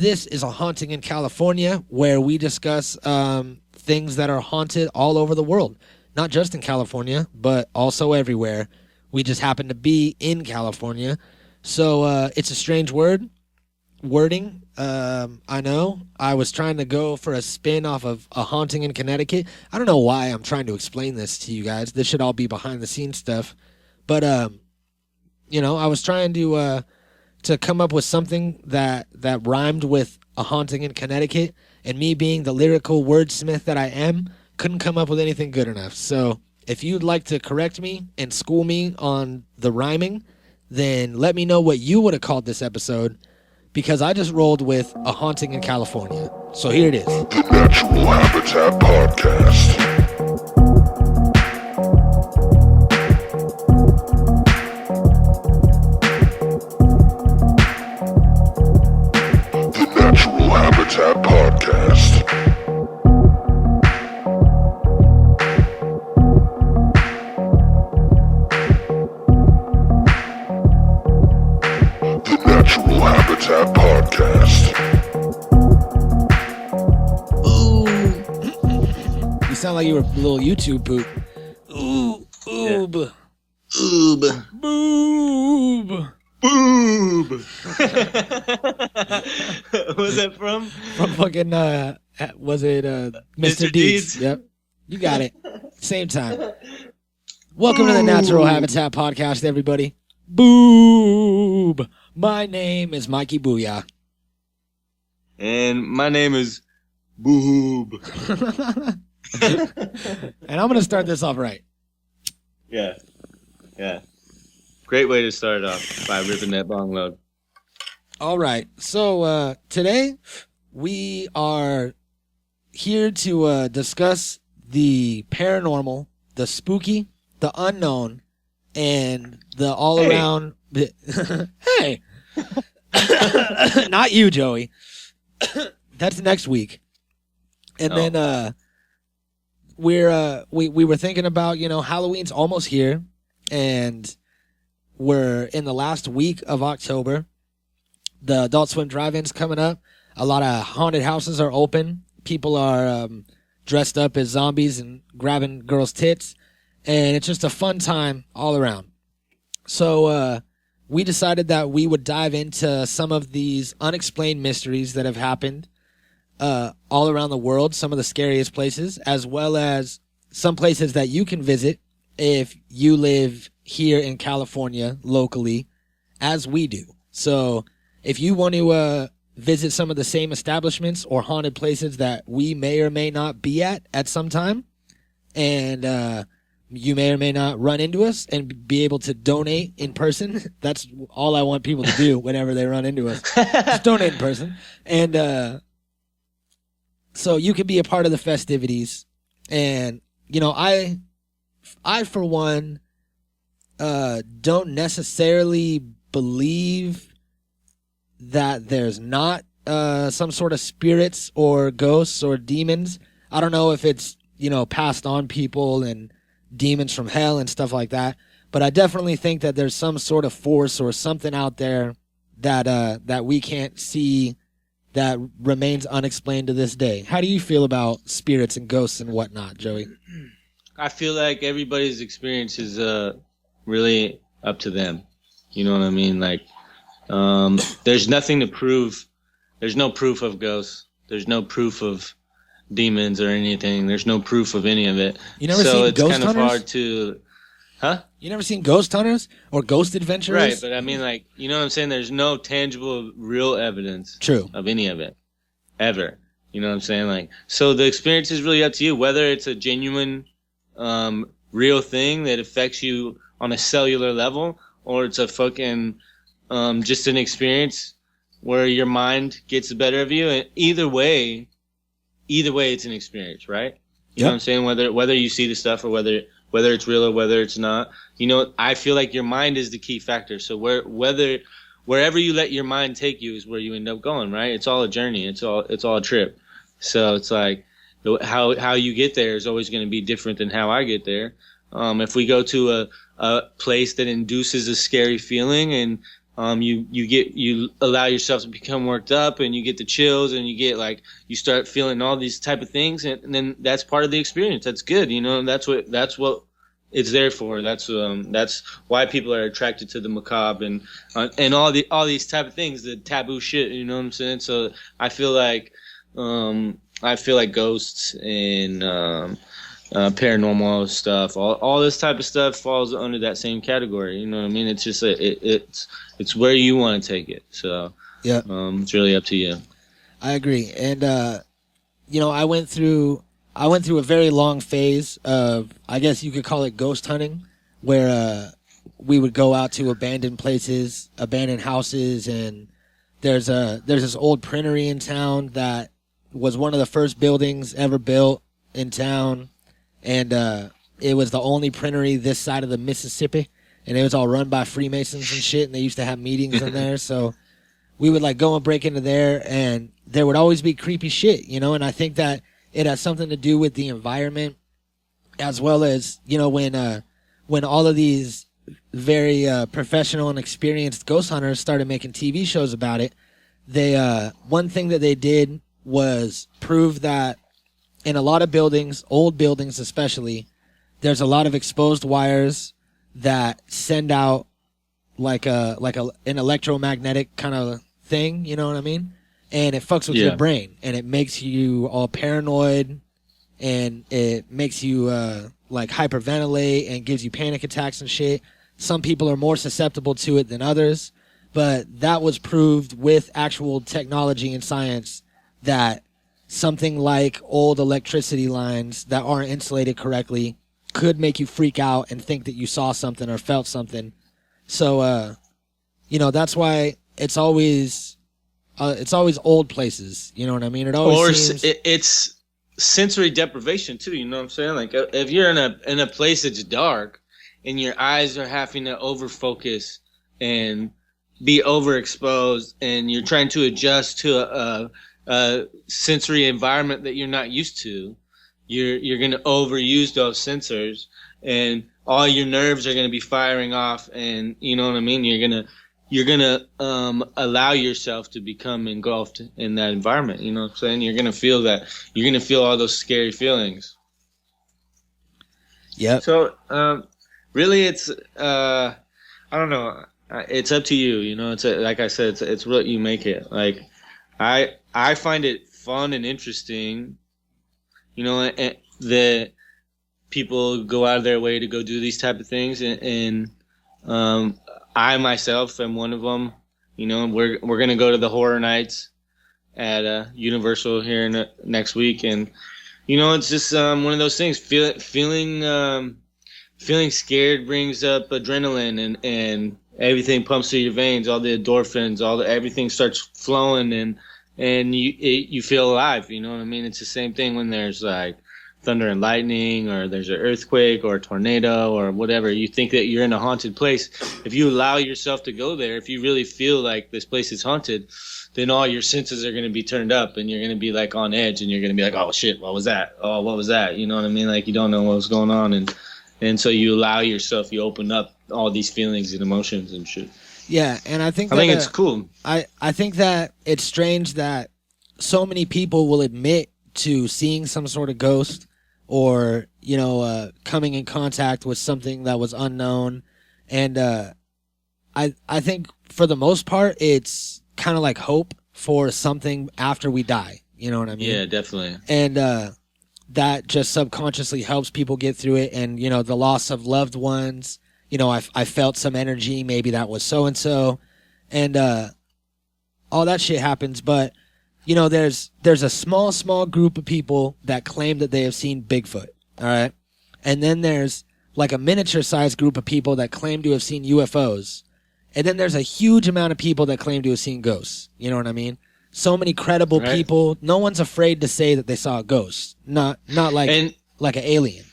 This is a haunting in California, where we discuss things that are haunted all over the world. Not just in California, but also everywhere. We just happen to be in California. So it's a strange wording. I know. I was trying to go for a spin off of a haunting in Connecticut. I don't know why I'm trying to explain this to you guys. This should all be behind the scenes stuff. But, I was trying to come up with something that rhymed with a haunting in Connecticut. And me being the lyrical wordsmith that I am, couldn't come up with anything good enough. So if you'd like to correct me and school me on the rhyming, then let me know what you would have called this episode, because I just rolled with a haunting in California. So here it is. The Natural Habitat Podcast. The Natural Habitat Podcast. The Natural Habitat Podcast. You sound like you were a little YouTube poop. Ooh, oob. Oob. Boob. Boob. What's that from? From fucking, was it Mr. Deeds? Yep. You got it. Same time. Welcome to the Natural Habitat Podcast, everybody. Boob. My name is Mikey Booyah. And my name is Boob. And I'm going to start this off right. Yeah. Great way to start off by ripping that bong load. All right. So today we are here to discuss the paranormal, the spooky, the unknown, and the all-around... Hey! Not you, Joey. That's next week. And then we were thinking about, Halloween's almost here, and we're in the last week of October. The Adult Swim Drive-In's coming up. A lot of haunted houses are open. People are dressed up as zombies and grabbing girls' tits. And it's just a fun time all around. So we decided that we would dive into some of these unexplained mysteries that have happened all around the world, some of the scariest places, as well as some places that you can visit if you live here in California locally, as we do. So if you want to visit some of the same establishments or haunted places that we may or may not be at some time, and you may or may not run into us and be able to donate in person. That's all I want people to do whenever they run into us. Just donate in person. And so you can be a part of the festivities. And, I for one, don't necessarily believe that there's not some sort of spirits or ghosts or demons. I don't know if it's, passed on people and demons from hell and stuff like that. But I definitely think that there's some sort of force or something out there that we can't see that remains unexplained to this day. How do you feel about spirits and ghosts and whatnot, Joey? I feel like everybody's experience is really up to them. You know what I mean? Like, there's nothing to prove. There's no proof of ghosts. There's no proof of demons or anything. There's no proof of any of it. You never seen Ghost Hunters? So it's kind of hard to... Huh? You never seen Ghost Hunters or Ghost Adventurers? Right, but I mean, like, you know what I'm saying? There's no tangible, real evidence of any of it. Ever. You know what I'm saying? Like, so the experience is really up to you, whether it's a genuine, real thing that affects you on a cellular level, or it's a fucking, just an experience where your mind gets the better of you. And either way, it's an experience, right? You know what I'm saying? Whether you see the stuff or whether it's real or whether it's not. I feel like your mind is the key factor. So wherever you let your mind take you is where you end up going, right? It's all a journey. It's all a trip. So it's like how you get there is always going to be different than how I get there. If we go to a place that induces a scary feeling and you allow yourself to become worked up, and you get the chills, and you get like you start feeling all these type of things, and then that's part of the experience. That's good, that's what it's there for. That's why people are attracted to the macabre and all these type of things, the taboo shit. You know what I'm saying? So I feel like ghosts and paranormal stuff, all this type of stuff falls under that same category. You know what I mean? It's just it's where you want to take it. So yeah, it's really up to you. I agree. And I went through a very long phase of, I guess you could call it ghost hunting, where we would go out to abandoned places, abandoned houses, and there's this old printery in town that was one of the first buildings ever built in town. And it was the only printery this side of the Mississippi, and it was all run by Freemasons and shit, and they used to have meetings in there. So we would like go and break into there, and there would always be creepy shit, and I think that it has something to do with the environment, as well as, when all of these very professional and experienced ghost hunters started making TV shows about it, they one thing that they did was prove that in a lot of buildings, old buildings especially, there's a lot of exposed wires that send out like an electromagnetic kind of thing, you know what I mean? And it fucks with your brain, and it makes you all paranoid, and it makes you like hyperventilate and gives you panic attacks and shit. Some people are more susceptible to it than others, but that was proved with actual technology and science that something like old electricity lines that aren't insulated correctly could make you freak out and think that you saw something or felt something. So, that's why it's always old places. You know what I mean? It always it's sensory deprivation too. You know what I'm saying? Like if you're in a place that's dark and your eyes are having to overfocus and be overexposed, and you're trying to adjust to a sensory environment that you're not used to, you're going to overuse those sensors, and all your nerves are going to be firing off, and you know what I mean? You're gonna allow yourself to become engulfed in that environment. You know what I'm saying? You're gonna feel that. You're gonna feel all those scary feelings. Yeah. So really, it's I don't know. It's up to you. It's like I said, it's what you make it. Like I find it fun and interesting. That people go out of their way to go do these type of things, and I myself am one of them. We're gonna go to the horror nights at Universal here next week, and it's just one of those things. Feeling scared brings up adrenaline, and everything pumps through your veins. All the endorphins, everything starts flowing, and you feel alive. You know what I mean? It's the same thing when there's like thunder and lightning, or there's an earthquake or a tornado or whatever. You think that you're in a haunted place. If you allow yourself to go there, if you really feel like this place is haunted, then all your senses are going to be turned up, and you're going to be like on edge, and you're going to be like, oh shit, what was that? Oh, what was that? You know what I mean? Like you don't know what's going on, and so you allow yourself, you open up all these feelings and emotions and shit. Yeah, and I think it's cool. I think that it's strange that so many people will admit to seeing some sort of ghost, or coming in contact with something that was unknown, and I think for the most part it's kind of like hope for something after we die. You know what I mean? Yeah, definitely. And that just subconsciously helps people get through it, and the loss of loved ones. I felt some energy, maybe that was so and so, and all that shit happens, but. There's a small group of people that claim that they have seen Bigfoot, all right? And then there's like a miniature-sized group of people that claim to have seen UFOs. And then there's a huge amount of people that claim to have seen ghosts. You know what I mean? So many credible people. No one's afraid to say that they saw a ghost. Not like an alien.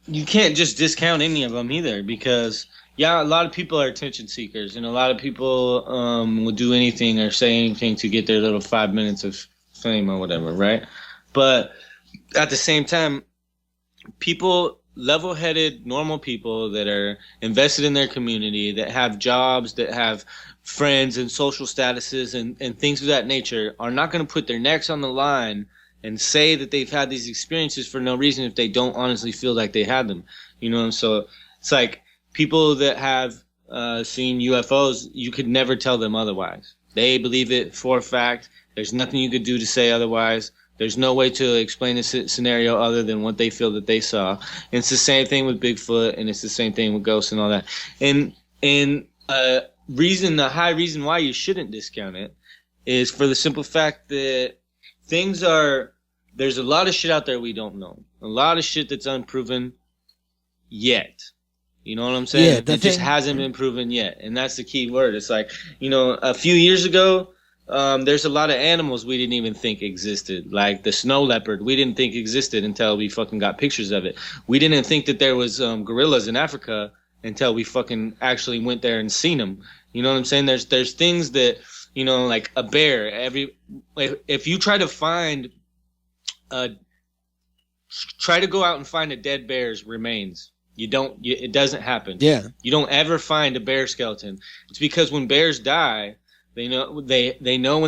You can't just discount any of them either, because... yeah, a lot of people are attention seekers, and a lot of people will do anything or say anything to get their little 5 minutes of fame or whatever, right? But at the same time, people level-headed, normal people that are invested in their community, that have jobs, that have friends and social statuses and things of that nature, are not going to put their necks on the line and say that they've had these experiences for no reason if they don't honestly feel like they had them. You know, so it's like people that have seen UFOs, you could never tell them otherwise. They believe it for a fact. There's nothing you could do to say otherwise. There's no way to explain this scenario other than what they feel that they saw. And it's the same thing with Bigfoot, and it's the same thing with ghosts and all that. And the high reason why you shouldn't discount it is for the simple fact that there's a lot of shit out there we don't know. A lot of shit that's unproven yet. You know what I'm saying? Yeah, it just hasn't been proven yet. And that's the key word. It's like, you know, a few years ago, there's a lot of animals we didn't even think existed, like the snow leopard. We didn't think existed until we fucking got pictures of it. We didn't think that there was gorillas in Africa until we fucking actually went there and seen them. You know what I'm saying? There's things that, you know, like a bear. If you try to go out and find a dead bear's remains, it doesn't happen. Yeah. You don't ever find a bear skeleton. It's because when bears die, they know when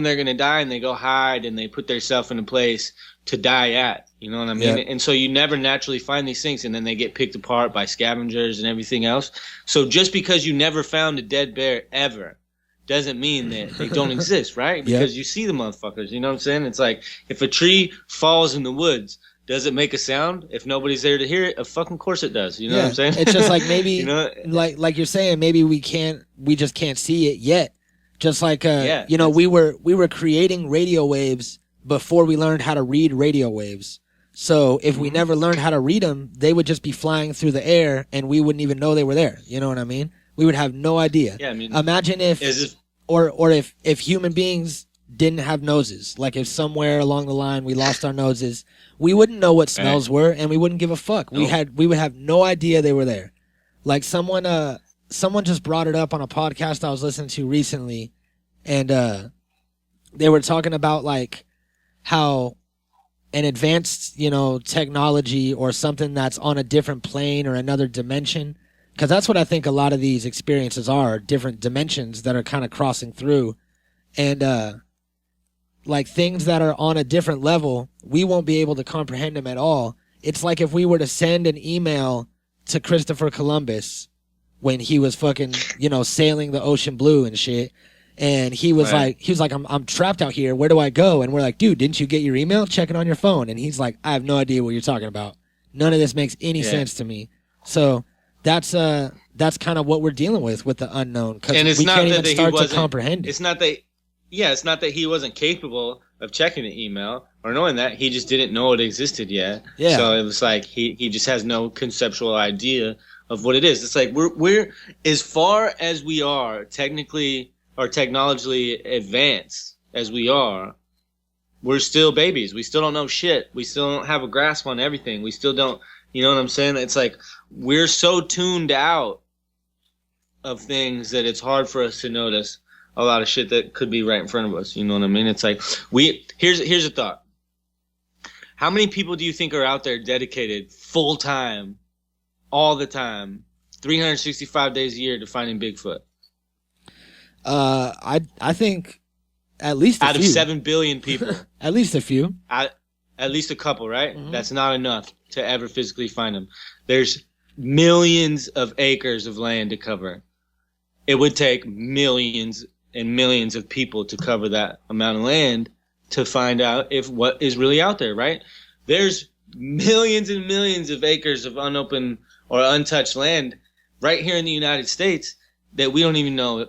they're going to die, and they go hide and they put themselves in a place to die at. You know what I mean? Yeah. And so you never naturally find these things, and then they get picked apart by scavengers and everything else. So just because you never found a dead bear ever doesn't mean that they don't exist, right? Because you see the motherfuckers. You know what I'm saying? It's like if a tree falls in the woods, does it make a sound? If nobody's there to hear it, of fucking course it does. You know what I'm saying? It's just like maybe, you know, like you're saying, maybe we just can't see it yet. Just like, you know, we were creating radio waves before we learned how to read radio waves. So if we never learned how to read them, they would just be flying through the air and we wouldn't even know they were there. You know what I mean? We would have no idea. Yeah, I mean, imagine if human beings didn't have noses. Like if somewhere along the line we lost our noses, we wouldn't know what smells were, and we wouldn't give a fuck. Nope. We would have no idea they were there. Like someone just brought it up on a podcast I was listening to recently, and they were talking about like how an advanced, you know, technology or something that's on a different plane or another dimension, because that's what I think a lot of these experiences are, different dimensions that are kind of crossing through, and like things that are on a different level, we won't be able to comprehend them at all. It's like if we were to send an email to Christopher Columbus when he was fucking, you know, sailing the ocean blue and shit. And he was like, I'm trapped out here. Where do I go? And we're like, dude, didn't you get your email? Check it on your phone. And he's like, I have no idea what you're talking about. None of this makes any sense to me. So that's kind of what we're dealing with the unknown. Because we can't even start to comprehend it. It's not that he wasn't capable of checking the email or knowing that. He just didn't know it existed yet. Yeah. So it was like he just has no conceptual idea of what it is. It's like we're as far as we are technically or technologically advanced as we are, we're still babies. We still don't know shit. We still don't have a grasp on everything. We still don't, you know what I'm saying? It's like we're so tuned out of things that it's hard for us to notice a lot of shit that could be right in front of us. You know what I mean? It's like here's a thought. How many people do you think are out there dedicated full time, all the time, 365 days a year to finding Bigfoot? I think at least out of 7 billion people. At least a few. At least a couple, right? Mm-hmm. That's not enough to ever physically find them. There's millions of acres of land to cover. It would take millions and millions of people to cover that amount of land to find out if what is really out there, right? There's millions and millions of acres of unopened or untouched land right here in the United States that we don't even know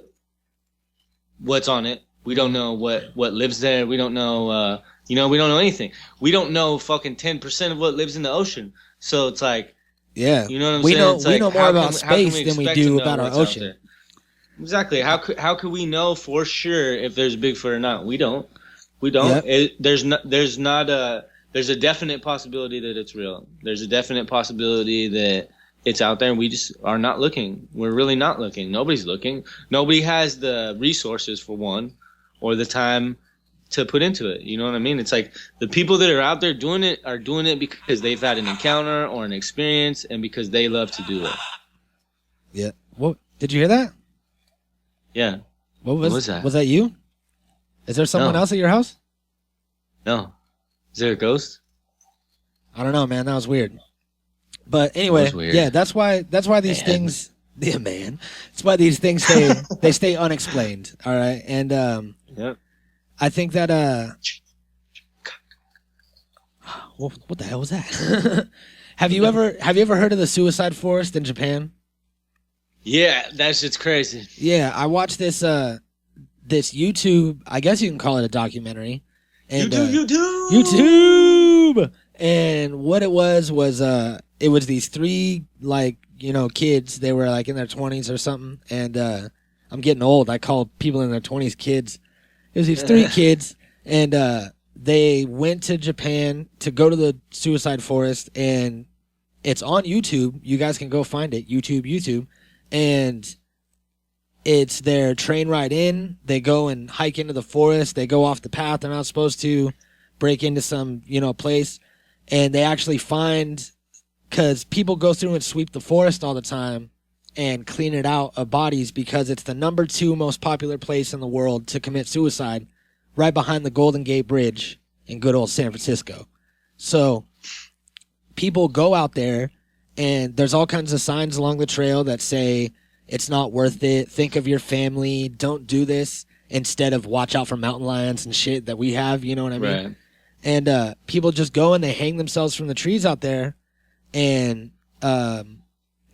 what's on it. We don't know what lives there. We don't know, we don't know anything. We don't know fucking 10% of what lives in the ocean. So it's like, yeah, you know what I'm saying? We know more about space than we do about our ocean. Exactly. How could we know for sure if there's Bigfoot or not? We don't. Yep. There's a definite possibility that it's real. There's a definite possibility that it's out there and we just are not looking. We're really not looking. Nobody's looking. Nobody has the resources for one or the time to put into it. You know what I mean? It's like the people that are out there doing it because they've had an encounter or an experience and because they love to do it. Yeah. What did you hear that? Yeah. What was that? Was that you? Is there someone else at your house? No. Is there a ghost? I don't know, man. That was weird. But anyway, yeah, that's why these things, yeah, man. That's why these things stay unexplained. All right, and yep. I think that what the hell was that? Have you ever heard of the suicide forest in Japan? Yeah, that shit's crazy. Yeah, I watched this YouTube. I guess you can call it a documentary. And, YouTube. And what it was it was these three kids. They were like in their 20s or something. And I'm getting old. I call people in their 20s kids. It was these three kids, and they went to Japan to go to the suicide forest, and it's on YouTube. You guys can go find it. YouTube. And it's their train ride in. They go and hike into the forest. They go off the path. They're not supposed to break into some, place. And they actually find, because people go through and sweep the forest all the time and clean it out of bodies because it's the number 2 most popular place in the world to commit suicide, right behind the Golden Gate Bridge in good old San Francisco. So people go out there, and there's all kinds of signs along the trail that say, it's not worth it, think of your family, don't do this, instead of watch out for mountain lions and shit that we have, you know what I mean? Right. And people just go and they hang themselves from the trees out there, and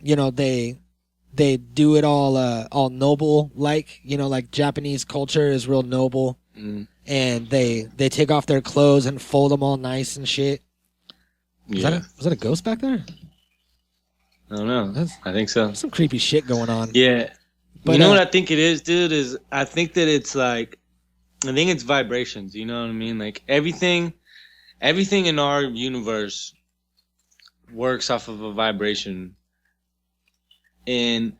they do it all noble, like Japanese culture is real noble. Mm. And they take off their clothes and fold them all nice and shit. Was that a ghost back there? I don't know. I think so. Some creepy shit going on. Yeah. But you know what I think it is, dude, is I think that it's like, I think it's vibrations, you know what I mean? Like everything in our universe works off of a vibration. And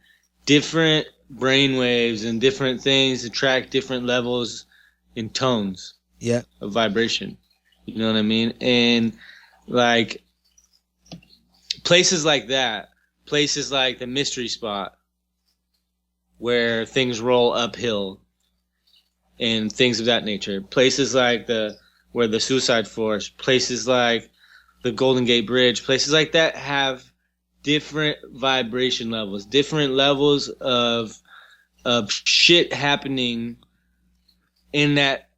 different brain waves and different things attract different levels and tones of vibration. You know what I mean? And like places like that, places like the mystery spot where things roll uphill and things of that nature, places like where the suicide forest, places like the Golden Gate Bridge, places like that have different vibration levels, different levels of shit happening in that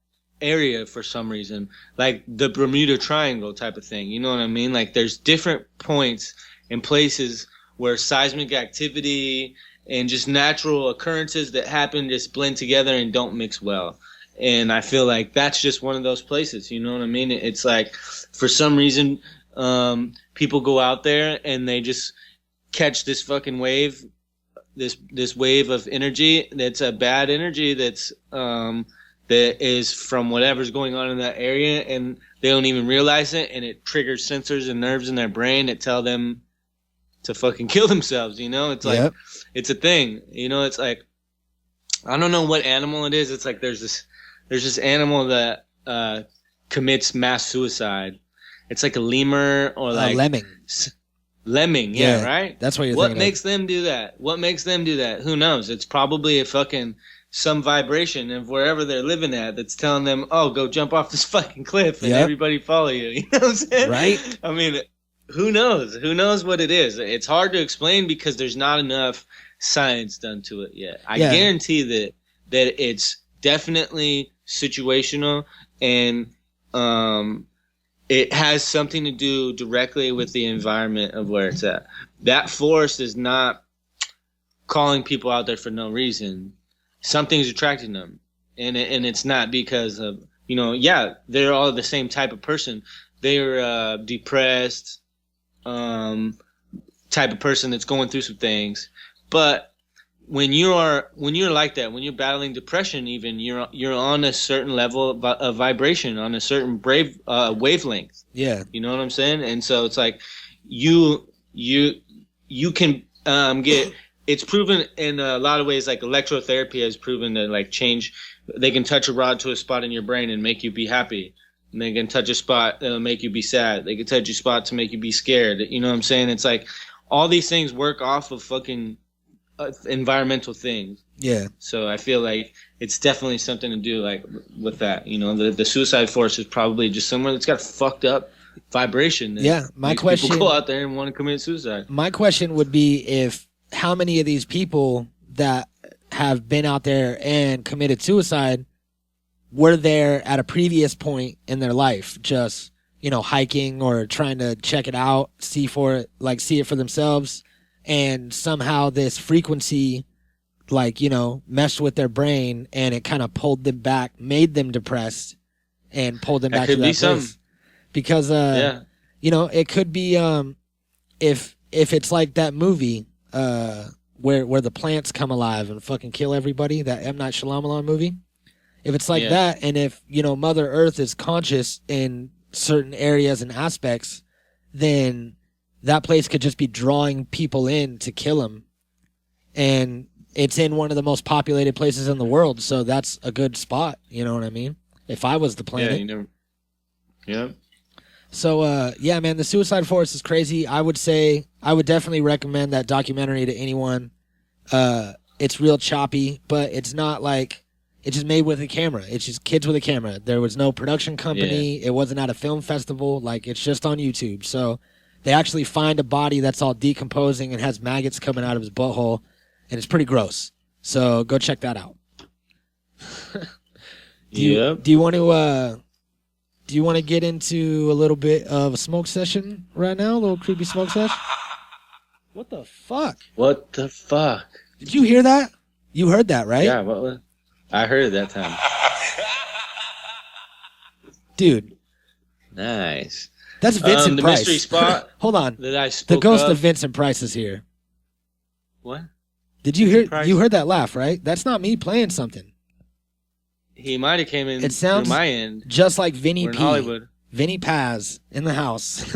area for some reason, like the Bermuda Triangle type of thing. You know what I mean? Like there's different points and places where seismic activity and just natural occurrences that happen just blend together and don't mix well. And I feel like that's just one of those places. You know what I mean? It's like for some reason, people go out there and they just catch this fucking wave, this wave of energy that's a bad energy that's that is from whatever's going on in that area, and they don't even realize it, and it triggers sensors and nerves in their brain that tell them to fucking kill themselves. You know, it's like it's a thing. You know, it's like I don't know what animal it is. It's like there's this animal that commits mass suicide. It's like a lemur or like lemming. Lemming, yeah, right? That's what you're What thinking makes them do that? What makes them do that? Who knows? It's probably a fucking some vibration of wherever they're living at that's telling them, oh, go jump off this fucking cliff and everybody follow you. You know what I'm saying? Right? I mean, who knows? Who knows what it is? It's hard to explain because there's not enough science done to it yet. I guarantee that it's definitely situational, and it has something to do directly with the environment of where it's at. That forest is not calling people out there for no reason. Something's attracting them, and it's not because of, you know, they're all the same type of person. They're depressed, type of person that's going through some things. But when you're like that, when you're battling depression, even you're on a certain level of vibration, on a certain wavelength. Yeah, you know what I'm saying. And so it's like you can get. It's proven in a lot of ways, like electrotherapy has proven to like change they can touch a rod to a spot in your brain and make you be happy. And they can touch a spot that'll make you be sad. They can touch a spot to make you be scared. You know what I'm saying? It's like all these things work off of fucking environmental things. Yeah. So I feel like it's definitely something to do like with that. You know, the suicide force is probably just somewhere that's got fucked up vibration. Yeah. My question. People go out there and want to commit suicide. My question would be how many of these people that have been out there and committed suicide were there at a previous point in their life, just, you know, hiking or trying to check it out, see it for themselves. And somehow this frequency, like, you know, messed with their brain and it kind of pulled them back, made them depressed and pulled them back to that place. Because, you know, it could be, if it's like that movie, where the plants come alive and fucking kill everybody, that M. Night Shyamalan movie. If it's like that, and if, you know, Mother Earth is conscious in certain areas and aspects, then that place could just be drawing people in to kill them. And it's in one of the most populated places in the world, so that's a good spot, you know what I mean? If I was the planet. Yeah. So, yeah, man, the suicide force is crazy. I would definitely recommend that documentary to anyone. It's real choppy, but it's not like, it's just made with a camera. It's just kids with a camera. There was no production company. Yeah. It wasn't at a film festival. Like, it's just on YouTube. So they actually find a body that's all decomposing and has maggots coming out of his butthole, and it's pretty gross. So go check that out. Do you want to get into a little bit of a smoke session right now? A little creepy smoke session? What the fuck? What the fuck? Did you hear that? You heard that, right? Yeah, what was... I heard it that time. Dude. Nice. That's Vincent the Price. Mystery spot. Hold on. That I spoke the ghost of Vincent Price is here. What? Did you hear? Price? You heard that laugh, right? That's not me playing something. He might have came in. It sounds my end. Just like Vinny P. Hollywood. Vinny Paz in the house.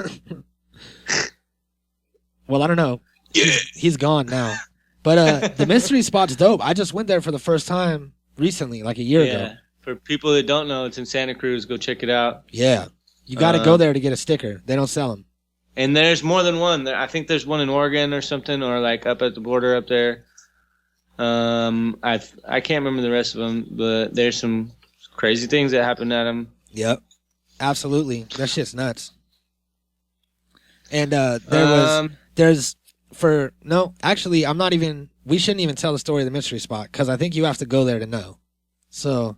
Well, I don't know. Yeah. He's gone now. But the mystery spot's dope. I just went there for the first time recently, like a year ago. For people that don't know, it's in Santa Cruz. Go check it out. Yeah. You got to go there to get a sticker. They don't sell them. And there's more than one. I think there's one in Oregon or something, or like up at the border up there. I can't remember the rest of them, but there's some crazy things that happened at them. Yep. Absolutely. That shit's nuts. And we shouldn't even tell the story of the mystery spot, because I think you have to go there to know. So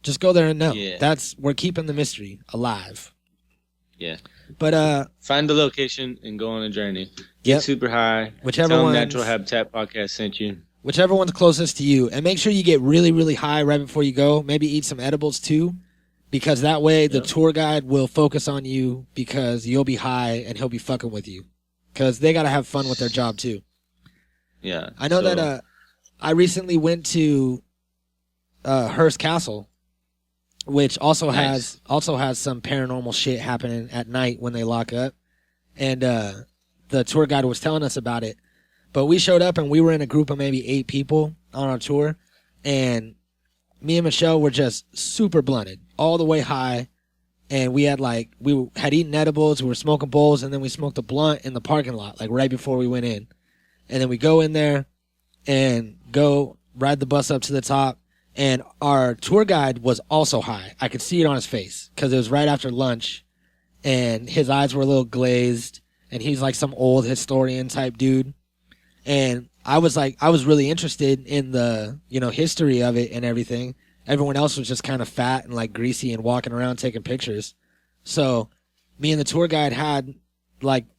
just go there and know. Yeah. We're keeping the mystery alive. Yeah. But find the location and go on a journey. Get super high. Tell them Natural Habitat Podcast sent you. Whichever one's closest to you. And make sure you get really, really high right before you go. Maybe eat some edibles too, because that way the tour guide will focus on you, because you'll be high and he'll be fucking with you, because they got to have fun with their job too. Yeah. I know that I recently went to Hearst Castle, which also has some paranormal shit happening at night when they lock up. And the tour guide was telling us about it. But we showed up and we were in a group of maybe 8 people on our tour, and me and Michelle were just super blunted, all the way high. And we had eaten edibles, we were smoking bowls, and then we smoked a blunt in the parking lot, like right before we went in. And then we go in there and go ride the bus up to the top. And our tour guide was also high. I could see it on his face because it was right after lunch, and his eyes were a little glazed, and he's like some old historian type dude. And I was really interested in the, history of it and everything. Everyone else was just kind of fat and like greasy and walking around taking pictures. So me and the tour guide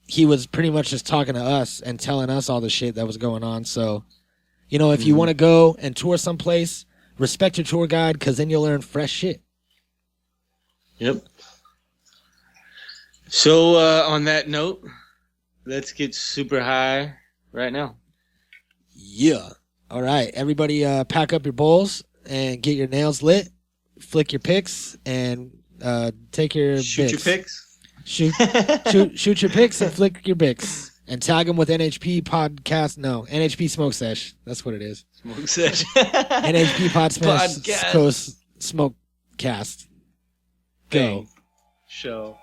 he was pretty much just talking to us and telling us all the shit that was going on. So, if you want to go and tour someplace, respect your tour guide, because then you'll learn fresh shit. Yep. So, on that note, let's get super high right now. Yeah. All right. Everybody pack up your bowls and get your nails lit, flick your picks, and take your Shoot bics. Your picks? Shoot your picks and flick your bics. And tag them with NHP podcast. No, NHP Smoke Sesh. That's what it is. Smoke Sesh. NHP Podcast Smoke Cast. Go. Bang. Show.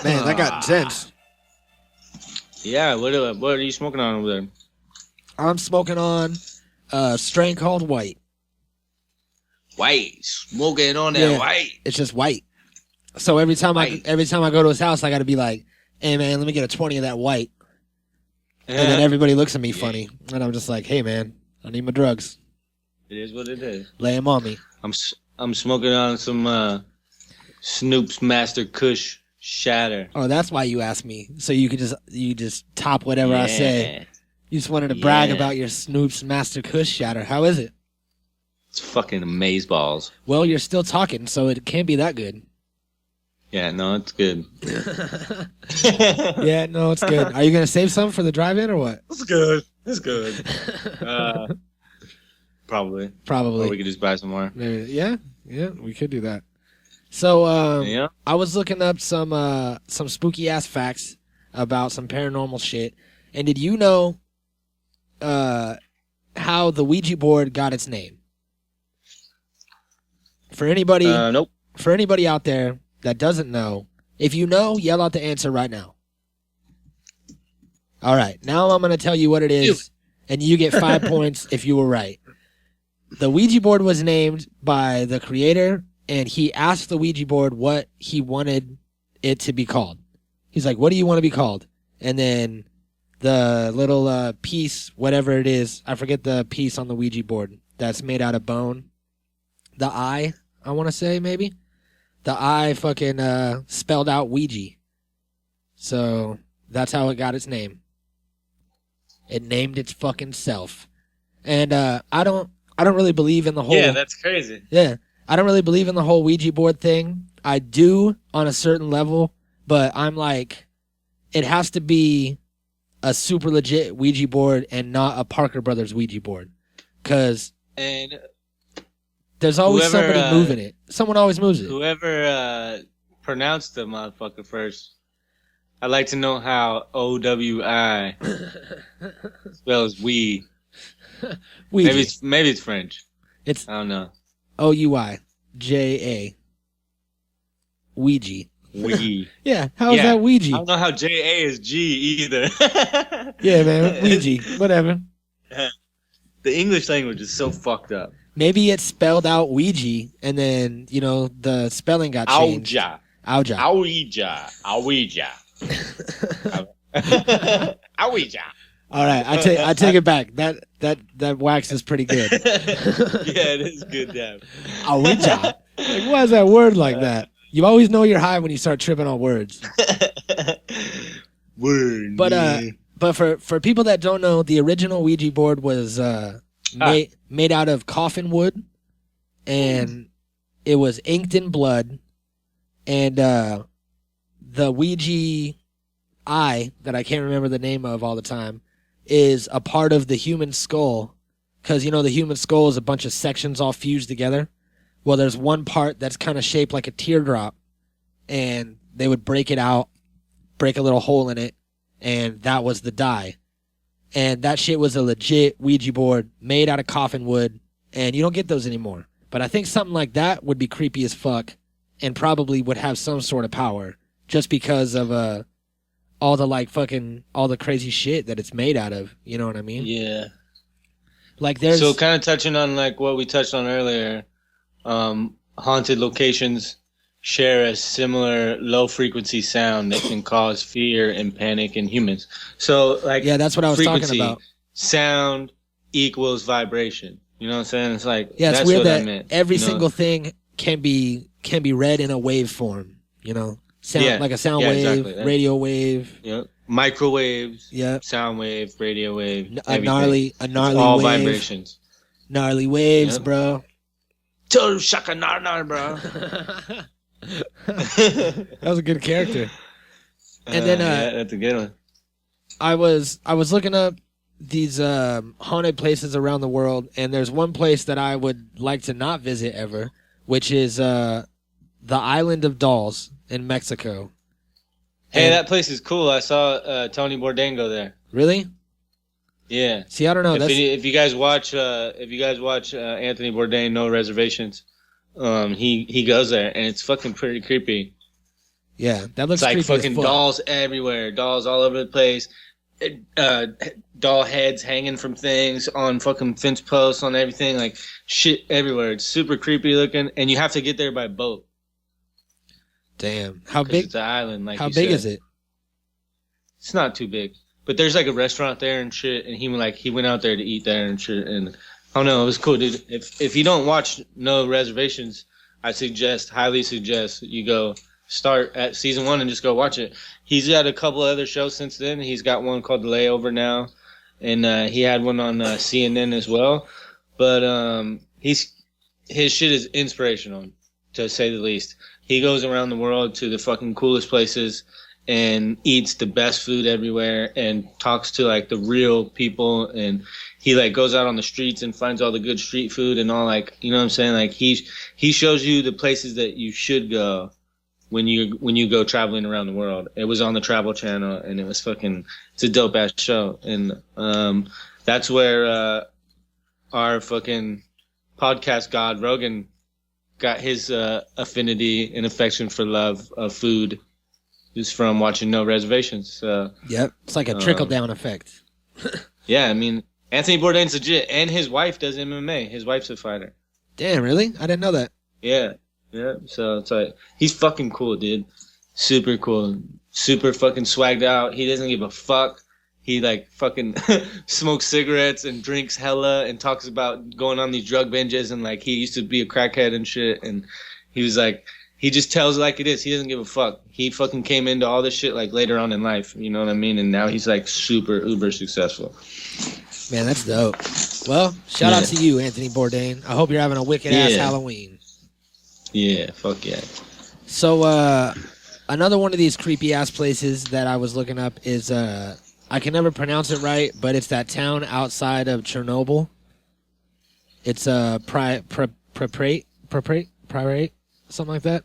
Man, that got intense. Yeah, what are you smoking on over there? I'm smoking on a strain called White. White. Smoking on that white. It's just white. So every time I go to his house, I got to be like, "Hey man, let me get a 20 of that white." And then everybody looks at me funny, and I'm just like, "Hey man, I need my drugs." It is what it is. Lay them on me. I'm smoking on some Snoop's Master Kush Shatter. Oh, that's why you asked me, so you just top whatever I say. You just wanted to brag about your Snoop's Master Kush Shatter. How is it? It's fucking amazeballs. Well, you're still talking, so it can't be that good. Yeah, no, it's good. Yeah, no, it's good. Are you gonna save some for the drive-in or what? It's good. It's good. Probably. Or we could just buy some more. Maybe. Yeah, we could do that. So, I was looking up some spooky ass facts about some paranormal shit. And did you know how the Ouija board got its name? For anybody, nope. For anybody out there that doesn't know, if you know, yell out the answer right now. All right, now I'm going to tell you what it is, and you get 5 points if you were right. The Ouija board was named by the creator, and he asked the Ouija board what he wanted it to be called. He's like, "What do you want to be called?" And then the little piece, whatever it is, I forget the piece on the Ouija board that's made out of bone. The eye, I want to say, maybe. The eye fucking spelled out Ouija. So that's how it got its name. It named its fucking self. And I don't really believe in the whole... Yeah, that's crazy. Yeah. I don't really believe in the whole Ouija board thing. I do on a certain level, but I'm like, it has to be a super legit Ouija board and not a Parker Brothers Ouija board. Because there's always somebody moving it. Someone always moves it. Whoever pronounced the motherfucker first, I'd like to know how OWI spells we. Ouija. Maybe it's French. I don't know. OUIJA. Ouija. Ouija. Yeah, how is that Ouija? I don't know how JA is G either. Yeah, man. Ouija. Whatever. The English language is so fucked up. Maybe it's spelled out Ouija, and then, the spelling got changed. Ouija. All right, I take it back. That wax is pretty good. Yeah, it is good, damn. Ouija. Like, why is that word like that? You always know you're high when you start tripping on words. Word. But for people that don't know, the original Ouija board was made out of coffin wood, and it was inked in blood, and the Ouija eye that I can't remember the name of all the time is a part of the human skull because, the human skull is a bunch of sections all fused together. Well, there's one part that's kind of shaped like a teardrop, and they would break it out, break a little hole in it, and that was the die. And that shit was a legit Ouija board made out of coffin wood, and you don't get those anymore. But I think something like that would be creepy as fuck, and probably would have some sort of power, just because of all the crazy shit that it's made out of. You know what I mean? Yeah. Like there's so kind of touching on like what we touched on earlier, haunted locations share a similar low frequency sound that can cause fear and panic in humans. So like that's what I was talking about. Sound equals vibration. You know what I'm saying? It's like it's that's weird what that I meant, every single thing can be read in a waveform. Sound like a sound wave, exactly. Radio wave. Yep. Microwaves. Yep. Sound wave, radio wave. A gnarly all wave. Vibrations. Gnarly waves, bro. Total shaka nar, bro. That was a good character. And then that's a good one. I was looking up these haunted places around the world, and there's one place that I would like to not visit ever, which is the Island of Dolls in Mexico. Hey, that place is cool. I saw Tony Bourdain go there. Really? Yeah. See, I don't know. If you guys watch Anthony Bourdain, No Reservations, he goes there, and it's fucking pretty creepy. Yeah, that looks like creepy fucking dolls everywhere, dolls all over the place, doll heads hanging from things on fucking fence posts, on everything, like shit everywhere. It's super creepy looking, and you have to get there by boat. Damn, how big? It's an island. Like how big is it? It's not too big, but there's like a restaurant there and shit. And he went out there to eat there and shit. And I don't know, it was cool, dude. If you don't watch No Reservations, I highly suggest you go start at season 1 and just go watch it. He's got a couple other shows since then. He's got one called The Layover now, and he had one on CNN as well. But his shit is inspirational, to say the least. He goes around the world to the fucking coolest places and eats the best food everywhere and talks to like the real people, and he like goes out on the streets and finds all the good street food and all, like, you know what I'm saying? Like he shows you the places that you should go when you go traveling around the world. It was on the Travel Channel, and it was it's a dope ass show. And that's where our fucking podcast god Rogan got his affinity and affection for love of food, is from watching No Reservations. So yep, it's like a trickle down effect. Yeah, I mean, Anthony Bourdain's legit, and his wife does MMA. His wife's a fighter. Damn, really? I didn't know that. Yeah. So it's like, he's fucking cool, dude. Super cool, super fucking swagged out. He doesn't give a fuck. He like fucking smokes cigarettes and drinks hella and talks about going on these drug binges, and like he used to be a crackhead and shit, and he was like, he just tells it like it is. He doesn't give a fuck. He fucking came into all this shit like later on in life, you know what I mean? And now he's like super uber successful. Man, that's dope. Well, shout out to you, Anthony Bourdain. I hope you're having a wicked ass Halloween. Yeah, fuck yeah. So another one of these creepy ass places that I was looking up is I can never pronounce it right, but it's that town outside of Chernobyl. It's Pripyat, something like that.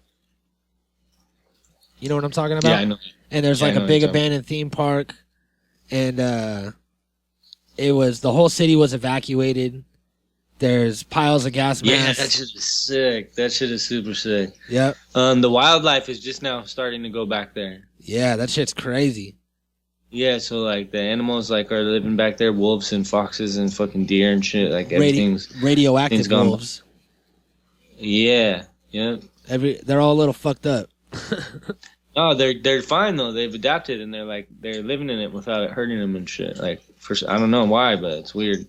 You know what I'm talking about? Yeah, I know. And there's like a big abandoned theme park, and the whole city was evacuated. There's piles of gas masks. Yeah, that shit is sick. That shit is super sick. Yep. The wildlife is just now starting to go back there. Yeah, that shit's crazy. Yeah, so like the animals like are living back there, wolves and foxes and fucking deer and shit. Like everything's radioactive wolves. Yeah. They're all a little fucked up. No, they're fine though. They've adapted and they're living in it without it hurting them and shit. Like I don't know why, but it's weird.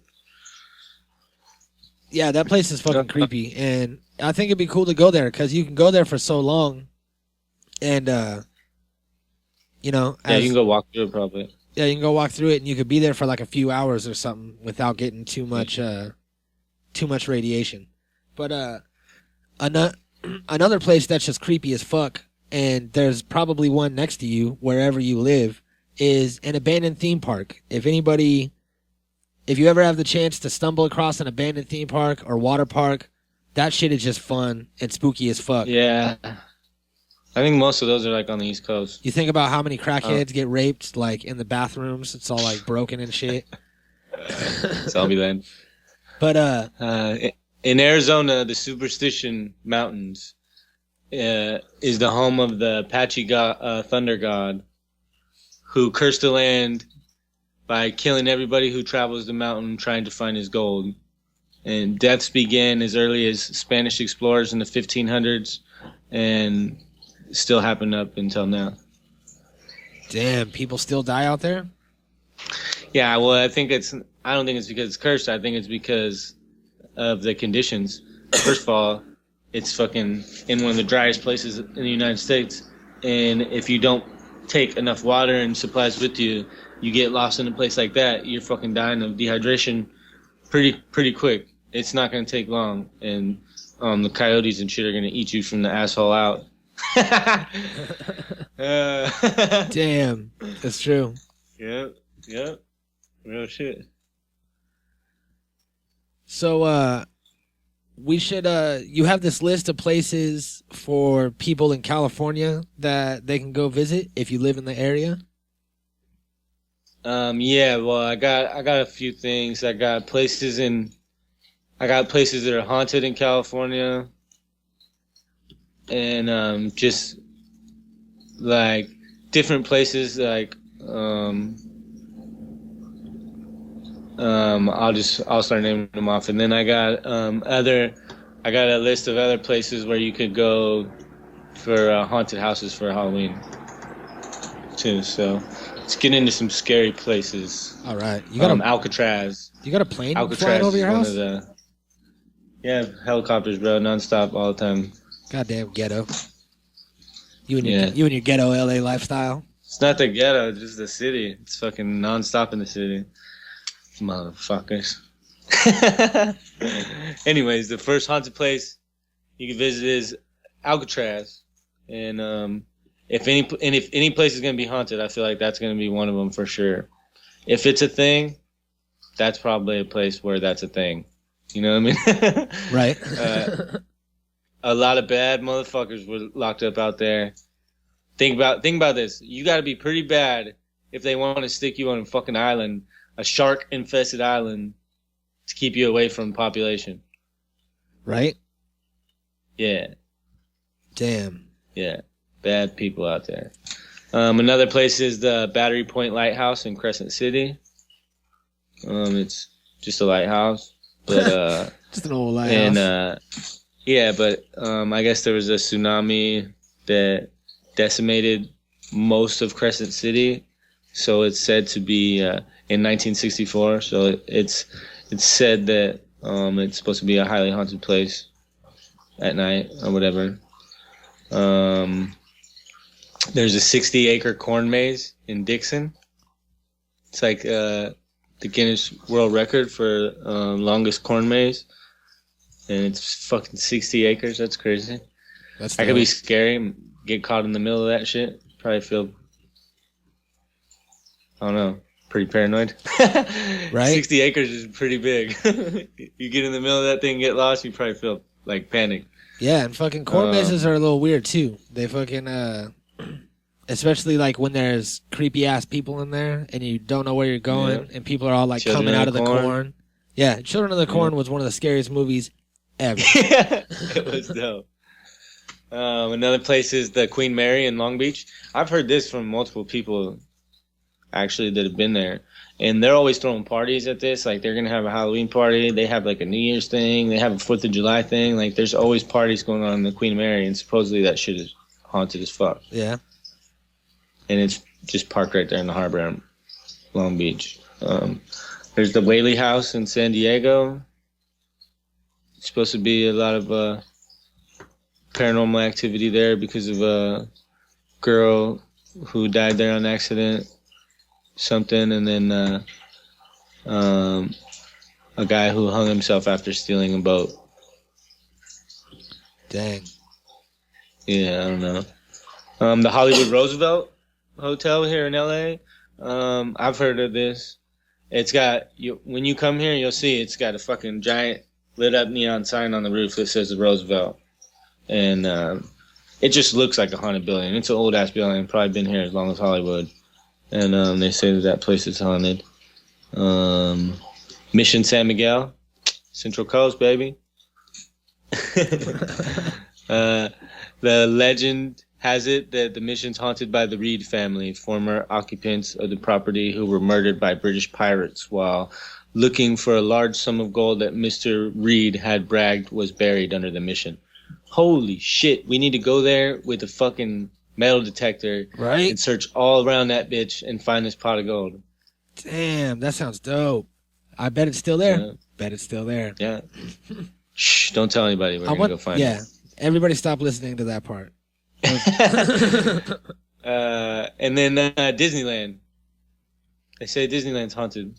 Yeah, that place is fucking creepy, and I think it'd be cool to go there because you can go there for so long, and you know, you can go walk through it probably. Yeah, you can go walk through it, and you could be there for like a few hours or something without getting too much radiation. But another place that's just creepy as fuck, and there's probably one next to you wherever you live, is an abandoned theme park. If anybody if you ever have the chance to stumble across an abandoned theme park or water park, that shit is just fun and spooky as fuck. Yeah. I think most of those are like on the East Coast. You think about how many crackheads get raped like in the bathrooms. It's all like broken and shit. Zombieland. But in Arizona, the Superstition Mountains is the home of the Apache thunder god who cursed the land by killing everybody who travels the mountain trying to find his gold. And deaths began as early as Spanish explorers in the 1500s and still happen up until now. Damn, people still die out there? Yeah, well, I don't think it's because it's cursed. I think it's because of the conditions. First of all, it's fucking in one of the driest places in the United States. And if you don't take enough water and supplies with you, you get lost in a place like that, you're fucking dying of dehydration pretty quick. It's not going to take long. And the coyotes and shit are going to eat you from the asshole out. Damn, that's true. Yep. Real shit. So, we should, you have this list of places for people in California that they can go visit if you live in the area? Yeah, well, I got a few things. I got places that are haunted in California. And, just like different places, like, I'll start naming them off. And then I got a list of other places where you could go for haunted houses for Halloween too. So let's get into some scary places. All right, you got Alcatraz. You got a plane Alcatraz flying over your house? Yeah, helicopters, bro, nonstop all the time. Goddamn ghetto. You and your ghetto LA lifestyle. It's not the ghetto, it's just the city. It's fucking nonstop in the city. Motherfuckers. Anyways, the first haunted place you can visit is Alcatraz, and if any place is gonna be haunted, I feel like that's gonna be one of them for sure. If it's a thing, that's probably a place where that's a thing. You know what I mean? Right. A lot of bad motherfuckers were locked up out there. Think about this. You got to be pretty bad if they want to stick you on a fucking island. A shark-infested island to keep you away from population. Right? Yeah. Damn. Yeah. Bad people out there. Another place is the Battery Point Lighthouse in Crescent City. It's just a lighthouse. But, just an old lighthouse. And, yeah, but I guess there was a tsunami that decimated most of Crescent City. So it's said to be... in 1964, so it's said that it's supposed to be a highly haunted place at night or whatever. There's a 60-acre corn maze in Dixon. It's like the Guinness World Record for longest corn maze, and it's fucking 60 acres. That's crazy. That could be scary. Get caught in the middle of that shit. Probably feel, I don't know, pretty paranoid. Right? 60 acres is pretty big. You get in the middle of that thing and get lost, you probably feel like panic. Yeah, and fucking corn mazes are a little weird too. They fucking, especially like when there's creepy ass people in there and you don't know where you're going, and people are all like coming out of the corn. Yeah, Children of the Corn was one of the scariest movies ever. Yeah, it was dope. Another place is the Queen Mary in Long Beach. I've heard this from multiple people actually that have been there, and they're always throwing parties at this. Like, they're gonna have a Halloween party, they have like a New Year's thing, they have a 4th of July thing. Like, there's always parties going on in the Queen Mary, and supposedly that shit is haunted as fuck. Yeah, and it's just parked right there in the harbor in Long Beach. There's the Whaley House in San Diego. It's supposed to be a lot of paranormal activity there because of a girl who died there on accident, something, and then a guy who hung himself after stealing a boat. Dang. Yeah, I don't know. The Hollywood Roosevelt Hotel here in LA. I've heard of this. It's got when you come here, you'll see it's got a fucking giant lit up neon sign on the roof that says the Roosevelt, and it just looks like a haunted building. It's an old ass building, probably been here as long as Hollywood, and they say that place is haunted. Mission San Miguel, Central Coast, baby. The legend has it that the mission's haunted by the Reed family, former occupants of the property who were murdered by British pirates while looking for a large sum of gold that Mr. Reed had bragged was buried under the mission. Holy shit, we need to go there with a fucking metal detector, right, and search all around that bitch and find this pot of gold. Damn, that sounds dope. I bet it's still there. Yeah. Bet it's still there. Yeah. Shh, don't tell anybody. We're going to go find it. Yeah, everybody stop listening to that part. And then Disneyland. They say Disneyland's haunted.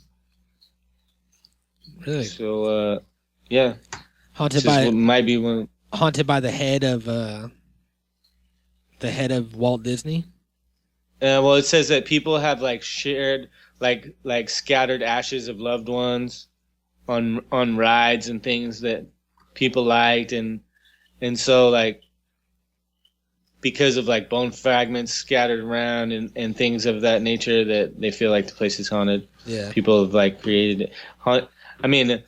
Really? So, yeah. Haunted by might be one. Haunted by the head of Walt Disney. Well, it says that people have like shared like scattered ashes of loved ones on rides and things that people liked, and so like because of like bone fragments scattered around and things of that nature, that they feel like the place is haunted. Yeah. People have like created it. I mean,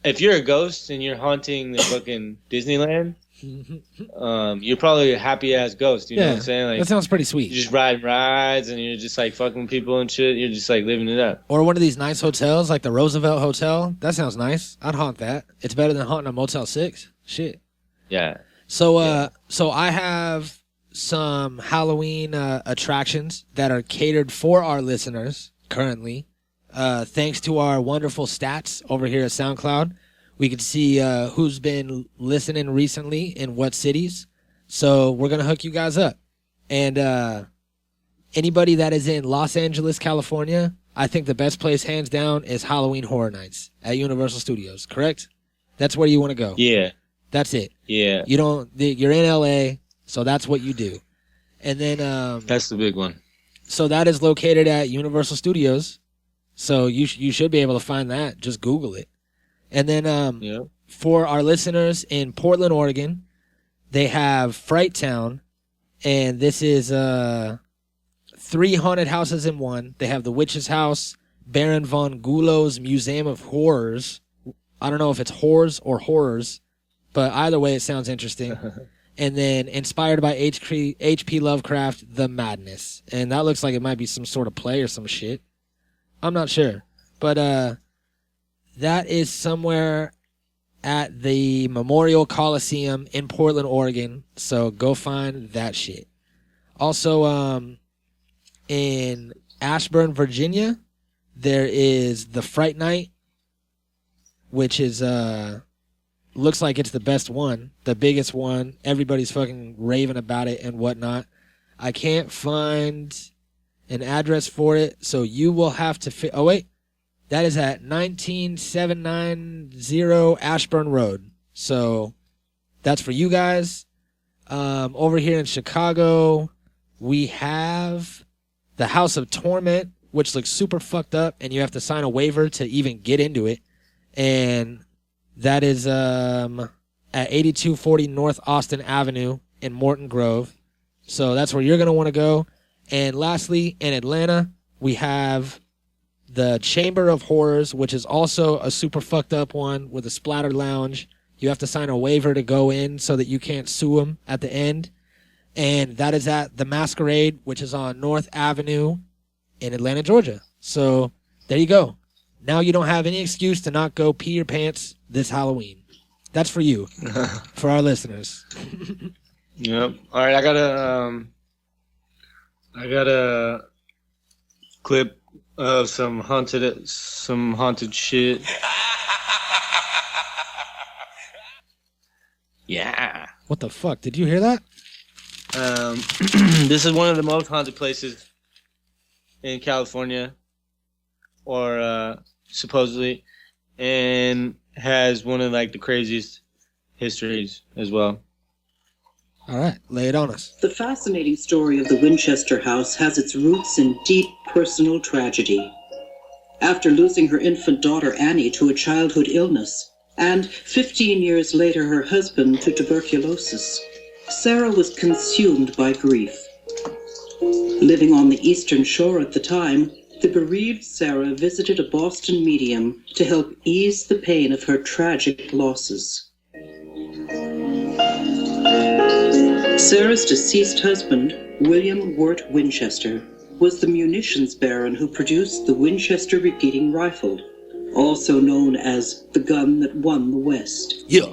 if you're a ghost and you're haunting the fucking Disneyland, you're probably a happy ass ghost. You know what I'm saying? Like, that sounds pretty sweet. You just ride rides and you're just like fucking people and shit. You're just like living it up. Or one of these nice hotels, like the Roosevelt Hotel. That sounds nice. I'd haunt that. It's better than haunting a Motel 6. Shit. Yeah. So, so I have some Halloween attractions that are catered for our listeners currently. Thanks to our wonderful stats over here at SoundCloud, we can see who's been listening recently in what cities. So we're going to hook you guys up. And anybody that is in Los Angeles, California, I think the best place, hands down, is Halloween Horror Nights at Universal Studios, correct? That's where you want to go. Yeah. That's it. Yeah. You're in LA, so that's what you do. And then that's the big one. So that is located at Universal Studios. So you should be able to find that. Just Google it. And then for our listeners in Portland, Oregon, they have Fright Town, and this is 3 haunted houses in one. They have the Witch's House, Baron von Gulow's Museum of Horrors. I don't know if it's horrors or horrors, but either way, it sounds interesting. And then inspired by H.P. Lovecraft, The Madness. And that looks like it might be some sort of play or some shit. I'm not sure. But that is somewhere at the Memorial Coliseum in Portland, Oregon. So go find that shit. Also, in Ashburn, Virginia, there is the Fright Night, which is looks like it's the best one, the biggest one. Everybody's fucking raving about it and whatnot. I can't find an address for it, so you will have to oh wait, that is at 19790 Ashburn Road. So that's for you guys. Over here in Chicago, we have the House of Torment, which looks super fucked up, and you have to sign a waiver to even get into it. And that is at 8240 North Austin Avenue in Morton Grove. So that's where you're going to want to go. And lastly, in Atlanta, we have the Chamber of Horrors, which is also a super fucked up one with a splatter lounge. You have to sign a waiver to go in so that you can't sue them at the end. And that is at the Masquerade, which is on North Avenue in Atlanta, Georgia. So there you go. Now you don't have any excuse to not go pee your pants this Halloween. That's for you, for our listeners. Yep. All right, I got a clip of some haunted shit. Yeah. What the fuck? Did you hear that? This is one of the most haunted places in California, or supposedly, and has one of like the craziest histories as well. All right, lay it on us. The fascinating story of the Winchester House has its roots in deep personal tragedy. after losing her infant daughter Annie to a childhood illness, and 15 years later her husband to tuberculosis, Sarah was consumed by grief. Living on the Eastern Shore at the time, the bereaved Sarah visited a Boston medium to help ease the pain of her tragic losses. Sarah's deceased husband, William Wirt Winchester, was the munitions baron who produced the Winchester repeating rifle, also known as the gun that won the West. Yeah.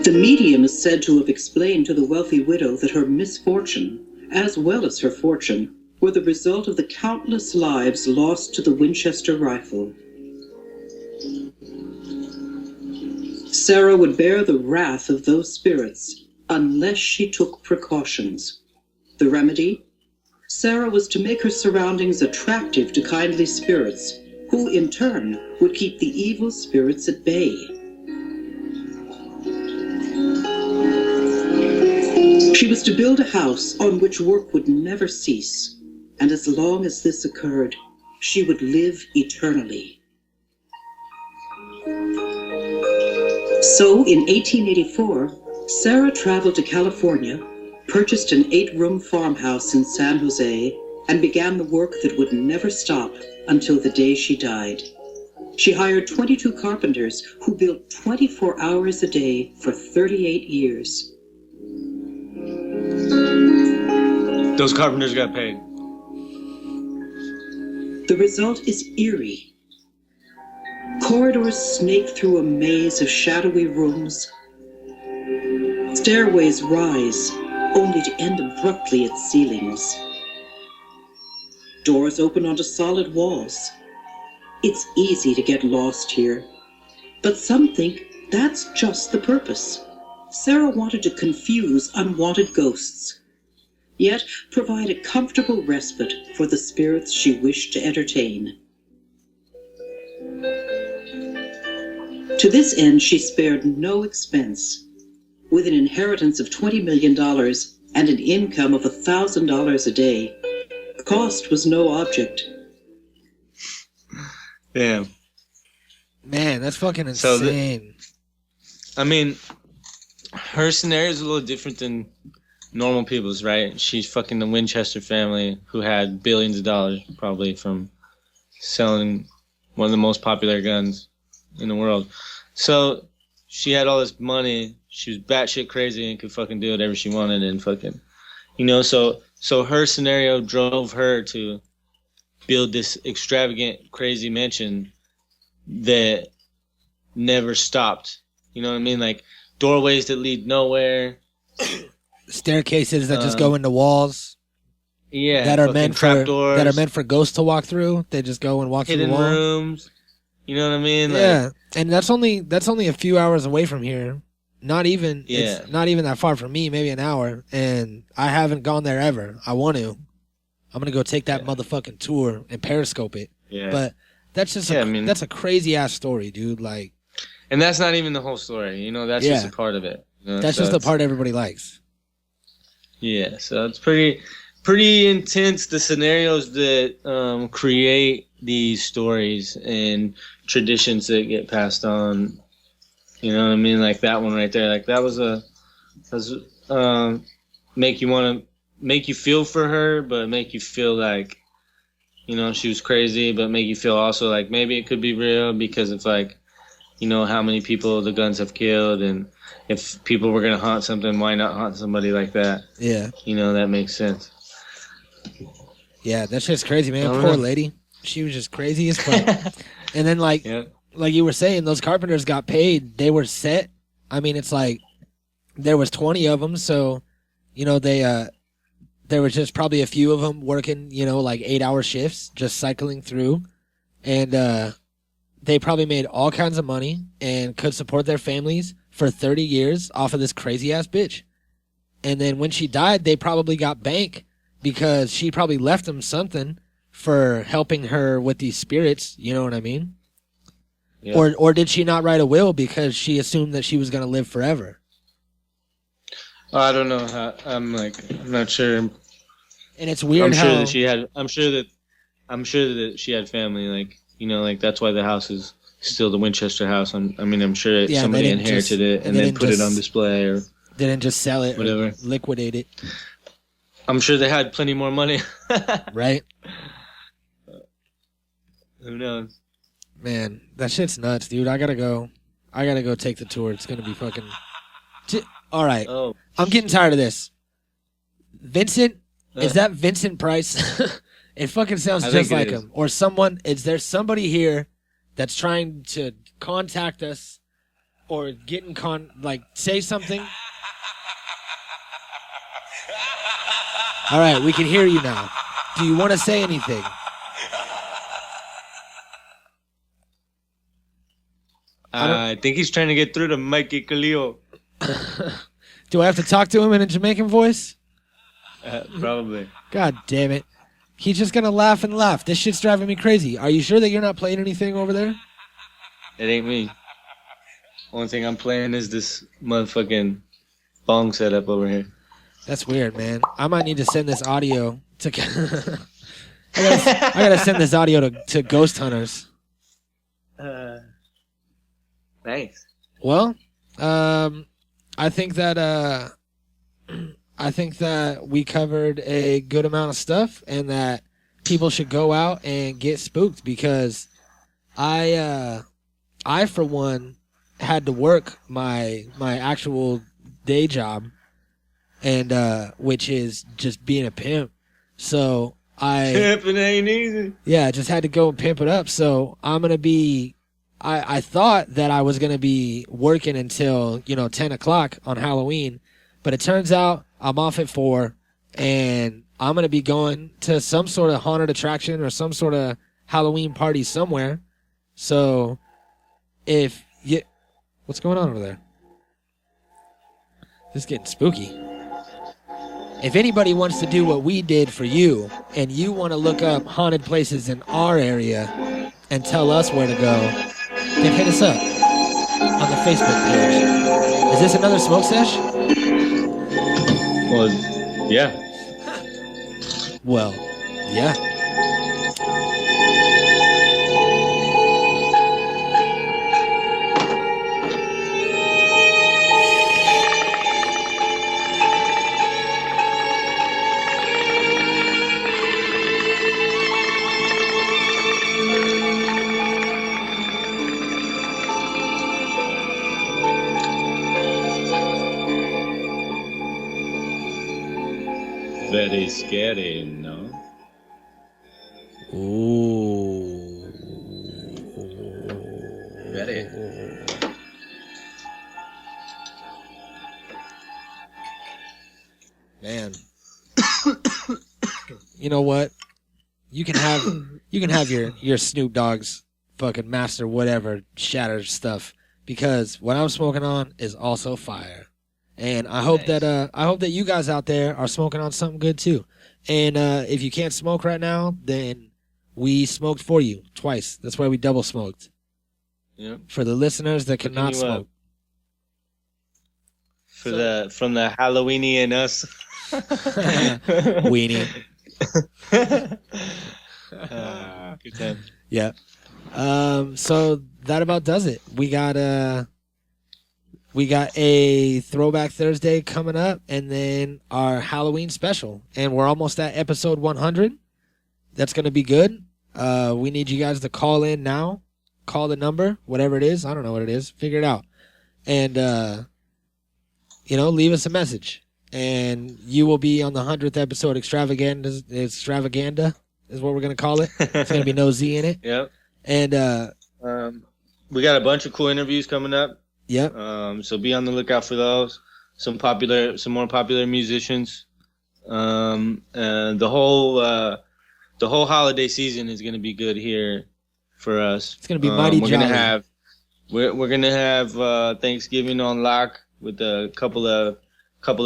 The medium is said to have explained to the wealthy widow that her misfortune, as well as her fortune, were the result of the countless lives lost to the Winchester rifle. Sarah would bear the wrath of those spirits unless she took precautions. The remedy? Sarah was to make her surroundings attractive to kindly spirits, who in turn would keep the evil spirits at bay. She was to build a house on which work would never cease, and as long as this occurred, she would live eternally. So, in 1884, Sarah traveled to California, purchased an 8-room farmhouse in San Jose, and began the work that would never stop until the day she died. She hired 22 carpenters who built 24 hours a day for 38 years. Those carpenters got paid. The result is eerie. Corridors snake through a maze of shadowy rooms. Stairways rise, only to end abruptly at ceilings. Doors open onto solid walls. It's easy to get lost here, but some think that's just the purpose. Sarah wanted to confuse unwanted ghosts, yet provide a comfortable respite for the spirits she wished to entertain. To this end, she spared no expense. With an inheritance of $20 million and an income of $1,000 a day, cost was no object. Damn. Man, that's fucking insane. I mean, her scenario is a little different than normal people's, right? She's fucking the Winchester family who had billions of dollars probably from selling one of the most popular guns in the world. So she had all this money. She was batshit crazy and could fucking do whatever she wanted and fucking, so her scenario drove her to build this extravagant, crazy mansion that never stopped. You know what I mean? Like doorways that lead nowhere. Staircases that just go into walls. Yeah, that are meant for ghosts to walk through. They just go and walk through the wall. Hidden rooms. You know what I mean? Yeah, and that's only a few hours away from here. Not even. Yeah. It's not even that far from me. Maybe an hour, and I haven't gone there ever. I want to. I'm gonna go take that motherfucking tour and periscope it. Yeah. But that's just that's a crazy ass story, dude. Like, and that's not even the whole story. You know, that's just a part of it. You know? That's just the part everybody likes. Yeah, so it's pretty intense. The scenarios that create these stories and traditions that get passed on. You know what I mean? Like that one right there. Like that was make you feel for her, but make you feel like, she was crazy, but make you feel also like maybe it could be real because it's like, how many people the guns have killed, and if people were going to haunt something, why not haunt somebody like that? Yeah. That makes sense. Yeah, that's just crazy, man. Poor lady. She was just crazy as fuck. And then like you were saying, those carpenters got paid. They were set. I mean, it's like there was 20 of them, so there was just probably a few of them working, like 8-hour shifts, just cycling through. And they probably made all kinds of money and could support their families for 30 years off of this crazy-ass bitch. And then when she died, they probably got bank because she probably left them something for helping her with these spirits. You know what I mean? Yeah. Or did she not write a will because she assumed that she was going to live forever? I don't know. I'm not sure. And it's weird I'm sure that I'm sure that she had family. Like, you know, like that's why the house is still the Winchester house. I'm sure somebody inherited it and then put it on display or they didn't just sell it, whatever, or liquidate it. I'm sure they had plenty more money. Right? Who knows? Man, that shit's nuts, dude. I gotta go take the tour. It's gonna be fucking. All right. Oh, I'm getting tired of this. Vincent, is that Vincent Price? It fucking sounds just like him. Or someone. Is there somebody here that's trying to contact us or get in say something? All right, we can hear you now. Do you want to say anything? I think he's trying to get through to Mikey Khalil. Do I have to talk to him in a Jamaican voice? Probably. God damn it. He's just going to laugh and laugh. This shit's driving me crazy. Are you sure that you're not playing anything over there? It ain't me. Only thing I'm playing is this motherfucking bong setup over here. That's weird, man. I might need to send this audio to... I gotta send this audio to ghost hunters. Thanks. Well, I think that we covered a good amount of stuff, and that people should go out and get spooked, because I for one had to work my actual day job, and which is just being a pimp. So pimping ain't easy. Yeah, I just had to go and pimp it up. So I'm gonna be. I thought that I was gonna be working until 10 o'clock on Halloween, but it turns out I'm off at 4, and I'm gonna be going to some sort of haunted attraction or some sort of Halloween party somewhere. So, what's going on over there? This is getting spooky. If anybody wants to do what we did for you, and you want to look up haunted places in our area and tell us where to go, then hit us up on the Facebook page. Is this another smoke sesh? Well, yeah. Well, yeah. Very scary, no? Ooh. Very. Man. You know what? You can have your Snoop Dogg's fucking master whatever shatter stuff, because what I'm smoking on is also fire. And I hope that you guys out there are smoking on something good too. And if you can't smoke right now, then we smoked for you twice. That's why we double smoked. Yep. For the listeners that cannot smoke. From the Halloweeny in us. Weenie. Good time. Yeah. So that about does it. We got a Throwback Thursday coming up, and then our Halloween special. And we're almost at episode 100. That's going to be good. We need you guys to call in now. Call the number, whatever it is. I don't know what it is. Figure it out. And, leave us a message. And you will be on the 100th episode Extravaganza is what we're going to call it. It's going to be no Z in it. Yep. And we got a bunch of cool interviews coming up. Yep. So be on the lookout for those. Some more popular musicians. The whole holiday season is going to be good here for us. It's going to be mighty jolly. We're gonna have Thanksgiving on lock with a couple of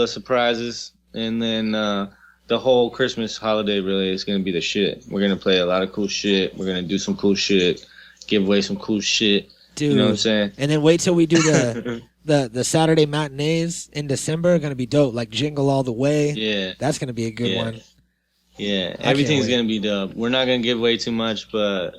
surprises, and then the whole Christmas holiday really is going to be the shit. We're going to play a lot of cool shit. We're going to do some cool shit, give away some cool shit. Dude, you know what I'm saying? And then wait till we do the Saturday matinees in December. Going to be dope, like Jingle All the Way. Yeah. That's going to be a good one. Yeah, everything's gonna be dope. We're not gonna give away too much, but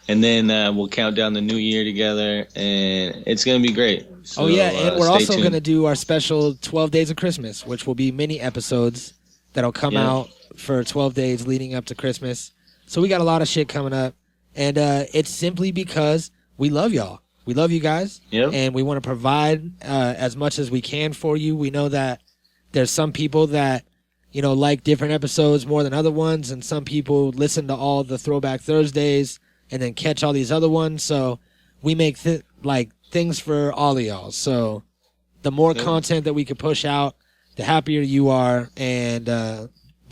and then we'll count down the new year together, and it's gonna be great. So, and we're also tuned. gonna do our special 12 Days of Christmas, which will be mini episodes that'll come out for 12 days leading up to Christmas. So we got a lot of shit coming up, and it's simply because we love y'all. We love you guys, and we want to provide as much as we can for you. We know that there's some people that like different episodes more than other ones, and some people listen to all the Throwback Thursdays and then catch all these other ones. So we make things for all of y'all. So the more content that we can push out, the happier you are, and the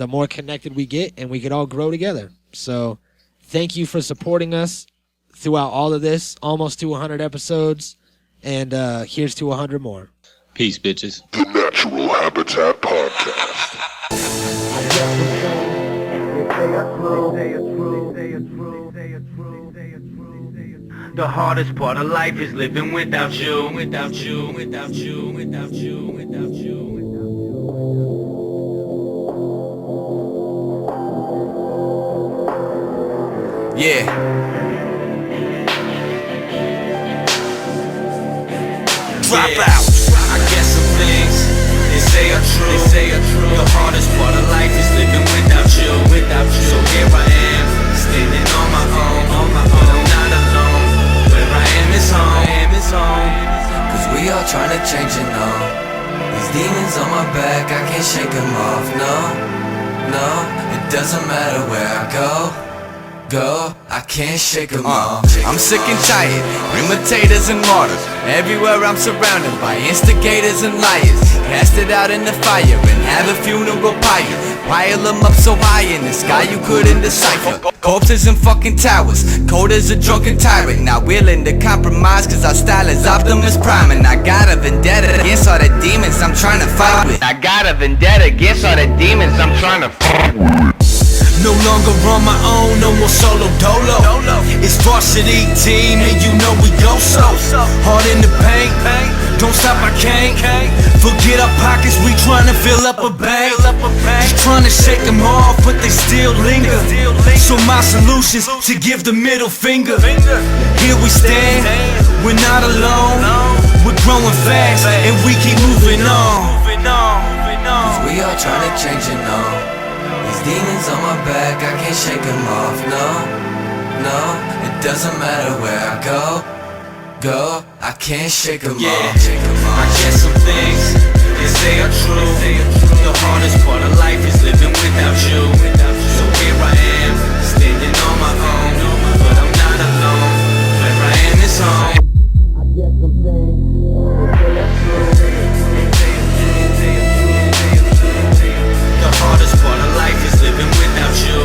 more connected we get, and we could all grow together. So thank you for supporting us throughout all of this, almost to 100 episodes, and here's to 100 more. Peace, bitches. The Natural Habitat Podcast. The hardest part of life is living without you, without you, without you, without you, without you. Yeah. Dropouts. I guess some things they say are true. The hardest part of life is living without you, without you. So here I am, standing on my own, but I'm not alone. Where I am is home. Cause we all trying to change it now. These demons on my back, I can't shake them off. No, it doesn't matter where I go, I can't shake them off. I'm sick and tired, imitators and martyrs. Everywhere I'm surrounded by instigators and liars. Cast it out in the fire and have a funeral pyre. Pile them up so high in the sky you couldn't decipher. Corpses in fucking towers, cold as a drunken tyrant. Not willing to compromise cause our style is Optimus Prime. And I got a vendetta against all the demons I'm trying to fight with. No longer on my own, no more solo dolo. It's varsity team and you know we go so hard in the paint. Don't stop, I can't forget our pockets, we tryna fill up a bank. Just tryna shake them off, but they still linger. So my solution's to give the middle finger. Here we stand, we're not alone. We're growing fast and we keep moving on. Cause we all trying to change it now. These demons on my back, I can't shake them off. No, it doesn't matter where I go, I can't shake them off. I guess some things they say are true. The hardest part of life is living without you. So here I am, standing on my own, but I'm not alone. Where I am is home. I guess some things they say are true. The hardest part of life is living without you.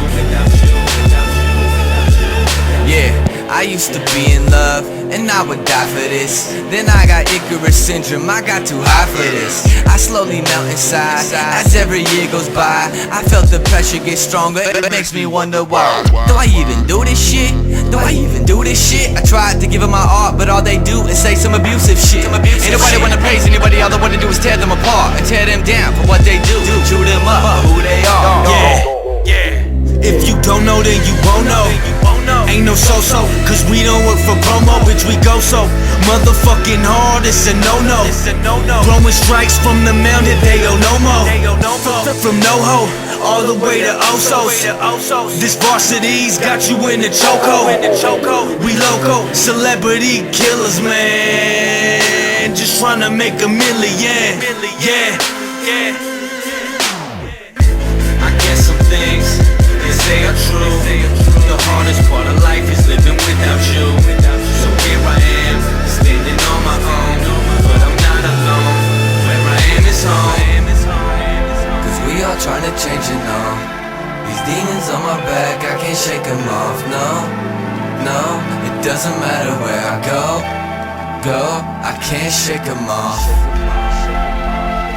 Yeah, I used to be in love, and I would die for this. Then I got Icarus syndrome, I got too high for this. I slowly melt inside, as every year goes by. I felt the pressure get stronger, it makes me wonder why. Do I even do this shit? I tried to give them my art, but all they do is say some abusive shit. Ain't nobody wanna praise anybody, all they wanna do is tear them apart and tear them down for what they do. Chew them up for who they are. Yeah. If you don't know, then you won't know. Ain't no so-so, cause we don't work for promo, bitch, we go so motherfucking hard, it's a no-no. Throwing strikes from the mountain, they don't know more. From no-ho, all the way to Osos. This varsity's got you in the chokehold. We loco, celebrity killers, man. Just tryna make $1 million. Yeah. I guess some things they say are true. The hardest part of life is living without you. So here I am, standing on my own, but I'm not alone. Where I am is home. Cause we all trying to change it now. These demons on my back, I can't shake them off. No, it doesn't matter where I go, I can't shake them off.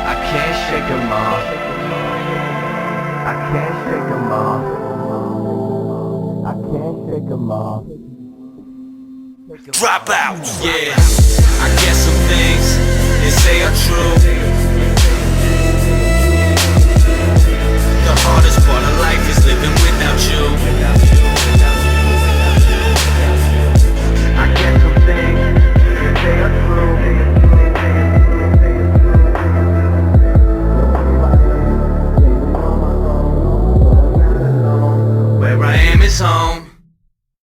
I can't shake them off. I can't shake them off. I can't shake them off. Dropouts. Yeah, I guess some things they say are true. the hardest part of life is living without you.